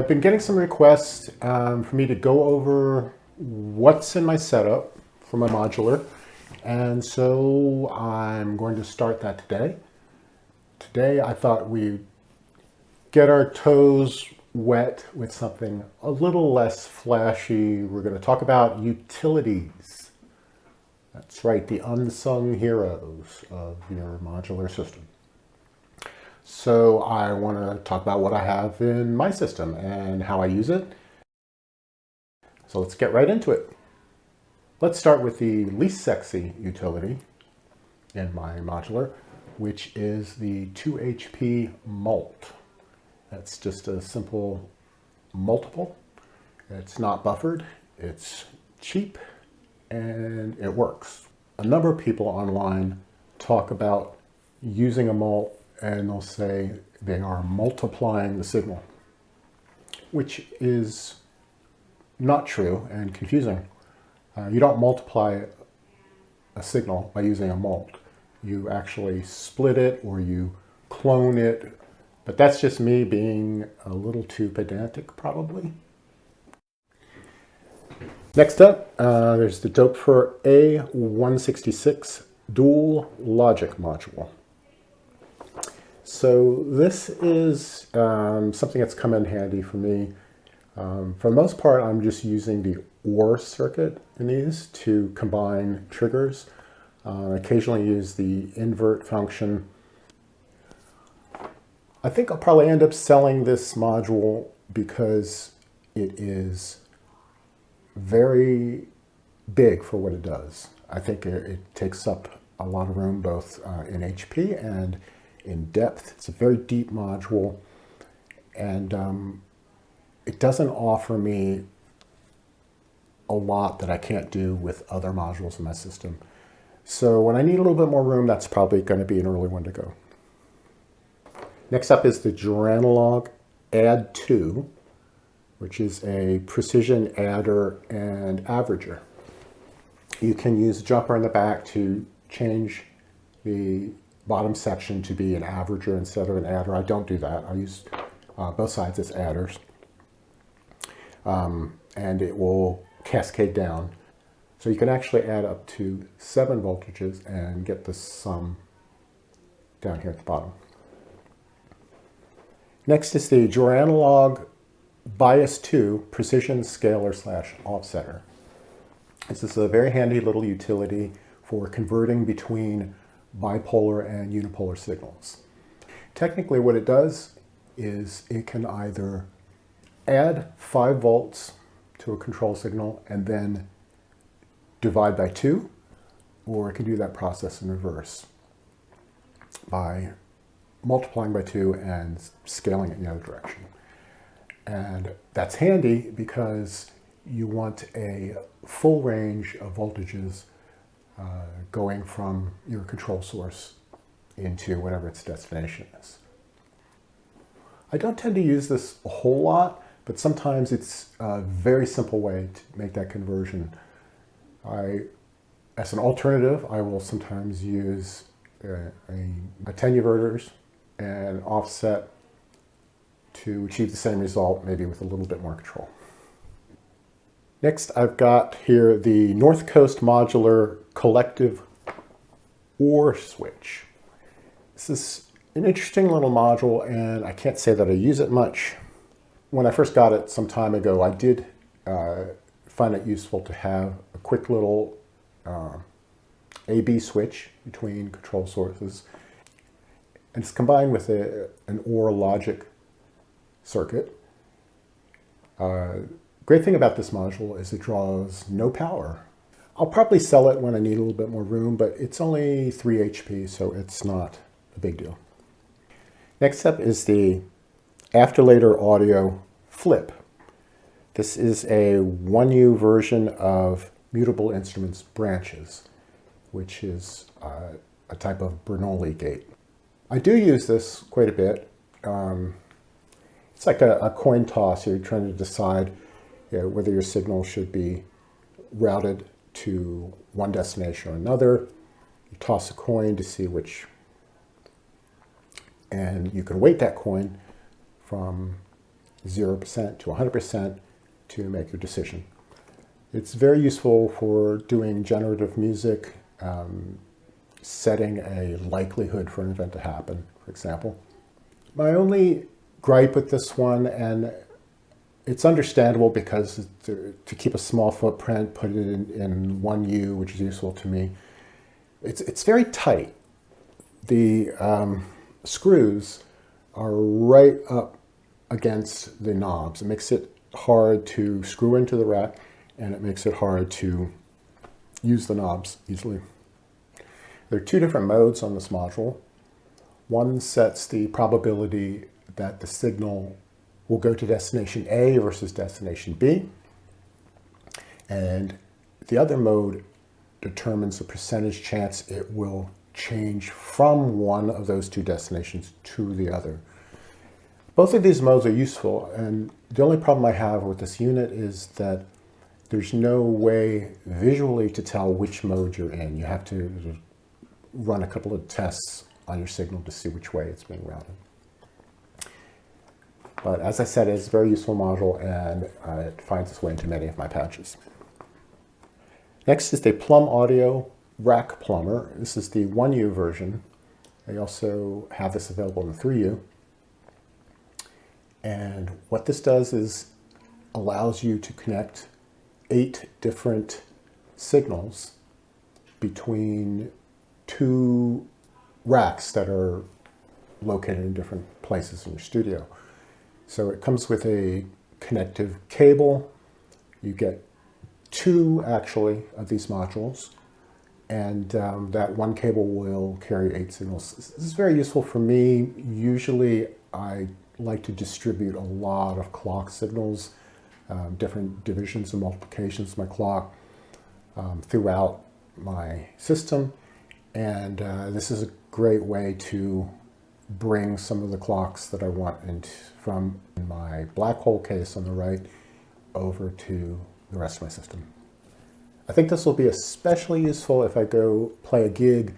I've been getting some requests for me to go over what's in my setup for my modular, and so I'm going to start that today. Today I thought we'd get our toes wet with something a little less flashy. We're going to talk about utilities. That's right, the unsung heroes of your modular system. So I want to talk about what I have in my system and how I use it. So let's get right into it. Let's start with the least sexy utility in my modular, which is the 2HP Mult. That's just a simple multiple. It's not buffered, it's cheap, and it works. A number of people online talk about using a mult and they'll say they are multiplying the signal, which is not true and confusing. You don't multiply a signal by using a mult. You actually split it or you clone it, but that's just me being a little too pedantic probably. Next up, there's the Doepfer A166 dual logic module. So this is something that's come in handy for me. For the most part, I'm just using the OR circuit in these to combine triggers. Occasionally use the invert function. I think I'll probably end up selling this module because it is very big for what it does. I think it takes up a lot of room both in HP and in depth. It's a very deep module, and it doesn't offer me a lot that I can't do with other modules in my system. So when I need a little bit more room, that's probably going to be an early one to go. Next up is the Joranalogue Add 2, which is a precision adder and averager. You can use a jumper in the back to change the bottom section to be an averager instead of an adder. I don't do that. I use both sides as adders. And it will cascade down. So you can actually add up to 7 voltages and get the sum down here at the bottom. Next is the Joranalogue Bias 2 Precision Scaler / Offsetter. This is a very handy little utility for converting between bipolar and unipolar signals. Technically what it does is it can either add 5 volts to a control signal and then divide by 2, or it can do that process in reverse by multiplying by 2 and scaling it in the other direction. And that's handy because you want a full range of voltages going from your control source into whatever its destination is. I don't tend to use this a whole lot, but sometimes it's a very simple way to make that conversion. As an alternative, I will sometimes use attenuators and offset to achieve the same result, maybe with a little bit more control. Next, I've got here the North Coast Modular Collective OR switch. This is an interesting little module, and I can't say that I use it much. When I first got it some time ago, I did find it useful to have a quick little A-B switch between control sources. And it's combined with an OR logic circuit. Great thing about this module is it draws no power. I'll probably sell it when I need a little bit more room, but it's only 3 HP, so it's not a big deal. Next up is the Afterlater Audio Flip. This is a 1U version of Mutable Instruments branches, which is a type of Bernoulli gate. I do use this quite a bit. It's like a coin toss. You're trying to decide whether your signal should be routed to one destination or another. You toss a coin to see which, and you can weight that coin from 0% to 100% to make your decision. It's very useful for doing generative music, setting a likelihood for an event to happen, for example. My only gripe with this one, and it's understandable because to keep a small footprint, put it in 1U, which is useful to me, it's very tight. The screws are right up against the knobs. It makes it hard to screw into the rack, and it makes it hard to use the knobs easily. There are two different modes on this module. One sets the probability that the signal will go to destination A versus destination B. And the other mode determines the percentage chance it will change from one of those two destinations to the other. Both of these modes are useful, and the only problem I have with this unit is that there's no way visually to tell which mode you're in. You have to run a couple of tests on your signal to see which way it's being routed. But as I said, it's a very useful module, and it finds its way into many of my patches. Next is the Plum Audio Rack Plumber. This is the 1U version. They also have this available in the 3U. And what this does is allows you to connect 8 different signals between 2 racks that are located in different places in your studio. So it comes with a connective cable. You get 2 actually of these modules, and that one cable will carry 8 signals. This is very useful for me. Usually I like to distribute a lot of clock signals, different divisions and multiplications of my clock throughout my system, and this is a great way to bring some of the clocks that I want from my black hole case on the right over to the rest of my system. I think this will be especially useful if I go play a gig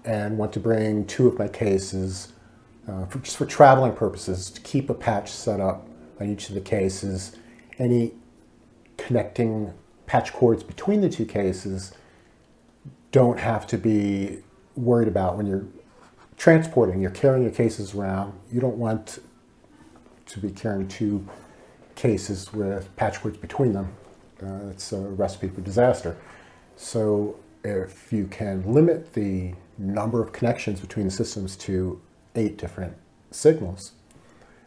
and want to bring 2 of my cases just for traveling purposes, to keep a patch set up on each of the cases. Any connecting patch cords between the 2 cases don't have to be worried about when you're transporting. You're carrying your cases around. You don't want to be carrying 2 cases with patch cords between them. It's a recipe for disaster. So if you can limit the number of connections between the systems to 8 different signals,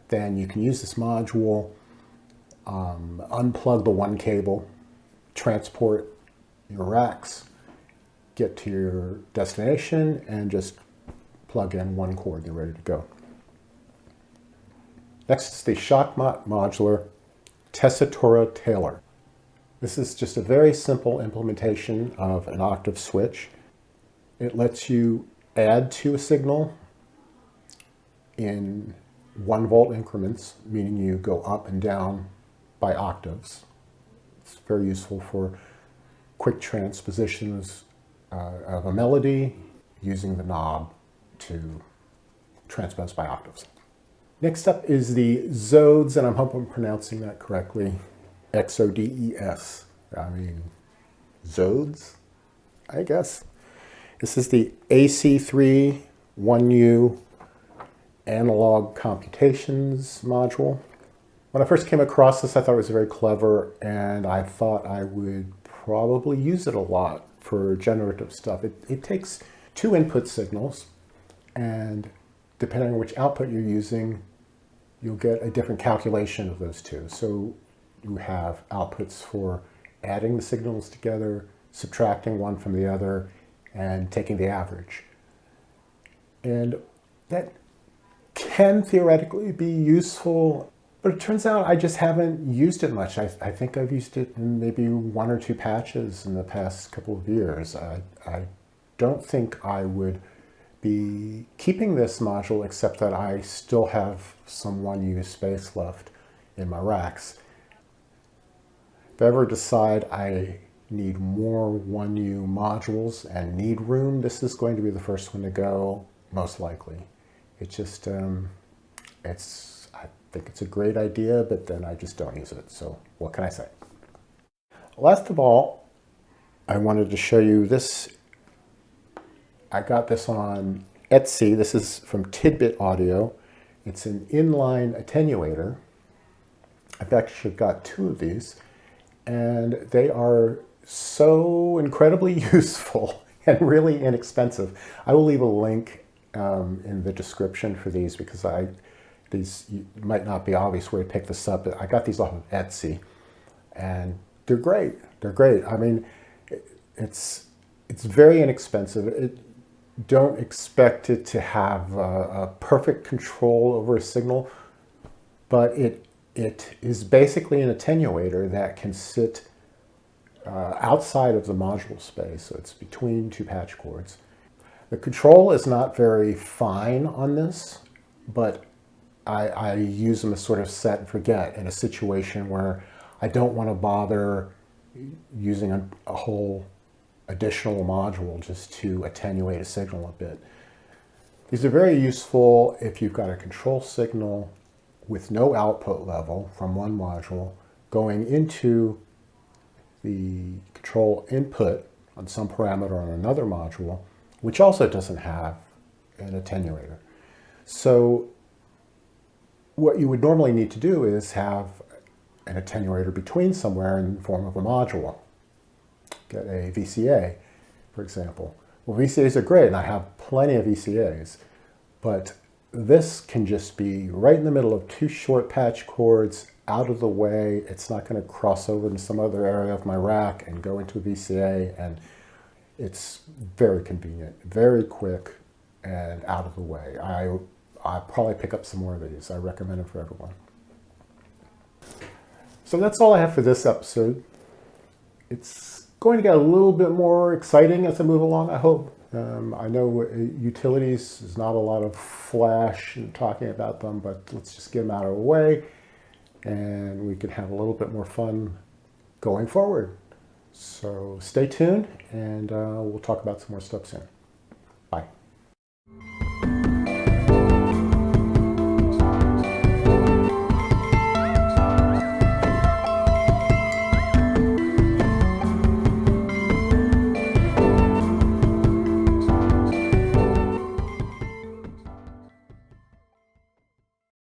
then you can use this module, unplug the one cable, transport your racks, get to your destination, and just plug in one cord. You're ready to go. Next is the Shakmat Modular Tessitura Tailor. This is just a very simple implementation of an octave switch. It lets you add to a signal in 1 volt increments, meaning you go up and down by octaves. It's very useful for quick transpositions of a melody using the knob to transpose by octaves. Next up is the XODES, and I hope I'm pronouncing that correctly. XODES. I mean, XODES, I guess. This is the AC3 1U Analog Computations module. When I first came across this, I thought it was very clever, and I thought I would probably use it a lot for generative stuff. It takes 2 input signals, and depending on which output you're using, you'll get a different calculation of those 2. So you have outputs for adding the signals together, subtracting one from the other, and taking the average. And that can theoretically be useful, but it turns out I just haven't used it much. I think I've used it in maybe 1 or 2 patches in the past couple of years. I don't think I would be keeping this module, except that I still have some 1U space left in my racks. If I ever decide I need more 1U modules and need room, this is going to be the first one to go, most likely. It's just, think it's a great idea, but then I just don't use it. So what can I say? Last of all, I wanted to show you this. I got this on Etsy. This is from Tidbit Audio. It's an inline attenuator. I've actually got 2 of these, and they are so incredibly useful and really inexpensive. I will leave a link in the description for these because these might not be obvious where to pick this up. But I got these off of Etsy, and they're great. They're great. I mean, it's very inexpensive. Don't expect it to have a perfect control over a signal, but it is basically an attenuator that can sit outside of the module space, so it's between 2 patch cords. The control is not very fine on this, but I use them as sort of set and forget in a situation where I don't want to bother using a whole additional module just to attenuate a signal a bit. These are very useful if you've got a control signal with no output level from one module going into the control input on some parameter on another module, which also doesn't have an attenuator. So what you would normally need to do is have an attenuator between somewhere in the form of a module. Get a VCA, for example. Well, VCAs are great, and I have plenty of VCAs, but this can just be right in the middle of 2 short patch cords, out of the way. It's not going to cross over into some other area of my rack and go into a VCA, and it's very convenient, very quick, and out of the way. I'll probably pick up some more of these. I recommend them for everyone. So that's all I have for this episode. It's going to get a little bit more exciting as I move along, I hope. I know utilities, there's not a lot of flash in talking about them, but let's just get them out of the way and we can have a little bit more fun going forward. So stay tuned, and we'll talk about some more stuff soon.